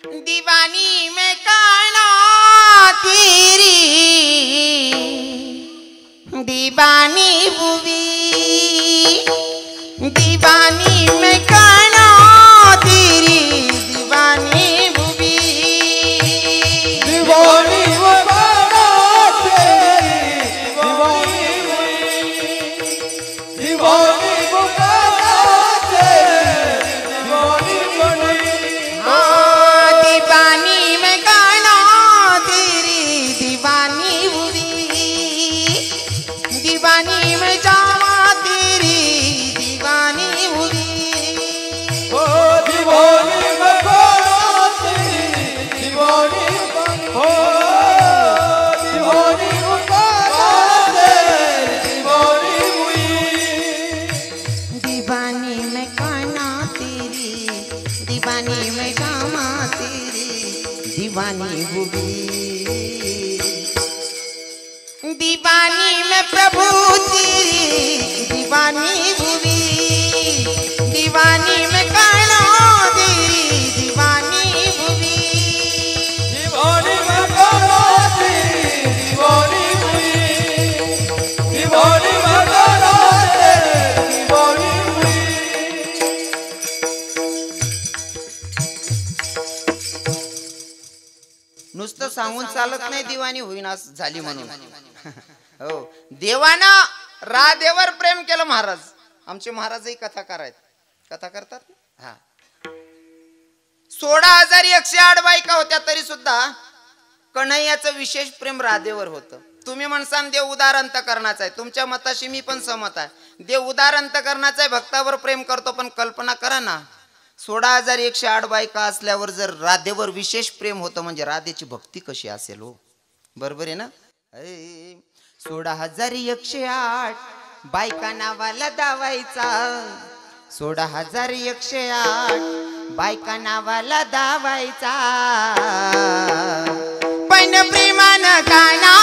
दीवानी मैं काना तेरी दीवानी बुवी दीवानी मैं काना तेरी दीवानी बुवी दीवानी मैं काना तेरी दीवानी बुवी दीवानी मैं काना तेरी दीवानी बुवी दीवानी मैं काना तेरी दीवानी बुवी दीवानी मैं जावा तेरी दीवानी बुवी ओ दीवानी मैं काना तेरी दीवानी बुवी ओ दीवानी मैं काना तेरी दीवानी बुवी दीवानी मैं काना तेरी दीवानी मैं जावा तेरी दीवानी बुवी दीवानी मैं प्रभु तेरी दीवानी बुवी दीवानी मैं काना तेरी दीवानी बुवी दीवानी मैं काना तेरी दीवानी बुवी दीवानी मैं काना तेरी दीवानी बुवी नुसतं सांगून चालत नाही दीवानी होईना झाली म्हणून हो देवानं राधेवर प्रेम केलं महाराज आमचे महाराजही कथाकार आहेत कथा करतात हा 16,108 बायका होत्या तरी सुद्धा कन्हैयाचं विशेष प्रेम राधेवर होतं तुम्ही म्हणसान देव उदार अंतकरणाचा आहे तुमच्या मताशी मी पण सहमत आहे देव उदार अंतकरणाचा आहे भक्तावर प्रेम करतो पण कल्पना करा ना 16,108 बायका असल्यावर जर राधेवर विशेष प्रेम होतं म्हणजे राधेची भक्ती कशी असेल हो बरोबर आहे ना 16,108 बायका नावाला दावायचा 16,108 बायका नावाला दावायचा पण प्रेमानं काना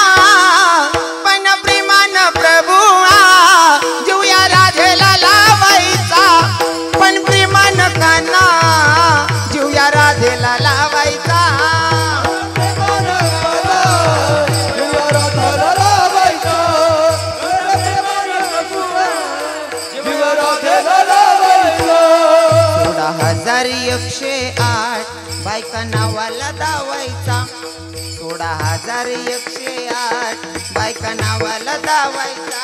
पण प्रेमानं प्रभुआ जीवया राधेला लावायचा पण प्रेमानं काना जीवया राधेला लावायचा हजार 108 बायका नावाला दावायचा 16,108 बायका नावाला दावायचा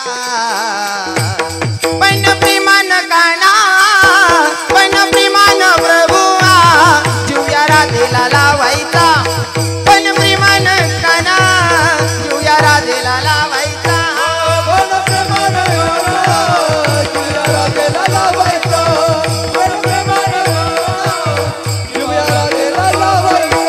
पण प्रेमानं काना पण प्रेमानं प्रभुआ जीवया राधेला लावायचा पण प्रेमानं काना जीवया राधेला लावायचा पण प्रेमानं जीवया राधेला लावायचा पण प्रेमानं जीवया राधेला लावायचा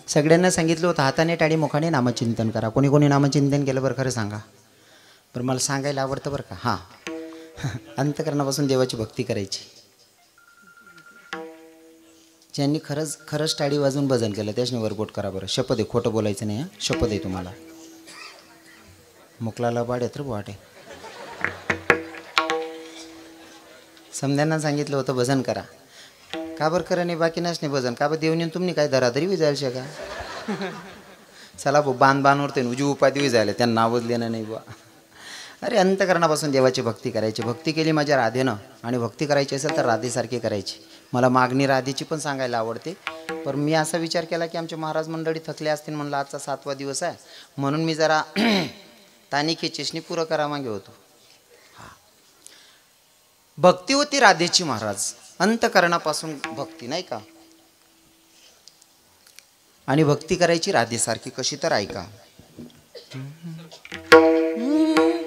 सगळ्यांना सांगितलं होतं हाताने टाळी मुखाने नामचिंतन करा कोणी कोणी नामचिंतन केलं बरं खरं सांगा बरं मला सांगायला आवडतं बरं का हां अंतकरणापासून देवाची भक्ती करायची ज्यांनी खरंच टाळी वाजून भजन केलं त्याच्याने वरपोट करा बरं शपथ आहे खोटं बोलायचं नाही शपथ आहे तुम्हाला मुकलाला बाड येत रे वाटे समध्यांना सांगितलं होतं भजन करा का बरं करा नाही बाकी नसणे भजन का बरं देवनी तुम्ही काय धराधरी विजायला शका चला भाऊ बांधवरते उजी उपाधी विजायला त्यांना नावच लिहिणं नाही बा अरे अंतकरणापासून देवाची भक्ती करायची भक्ती केली माझ्या राधेनं आणि भक्ती करायची असेल तर राधेसारखी करायची मला मागणी राधेची पण सांगायला आवडते पण मी असा विचार केला की आमचे महाराज मंडळी थकले असतील म्हणलं आजचा 7वा दिवस आहे म्हणून मी जरा तानिकी चेष्णी पुरं करा मागे होतो भक्ती होती राधेची महाराज अंतकरणापासून भक्ती नाही का आणि भक्ती करायची राधेसारखी कशी तर ऐका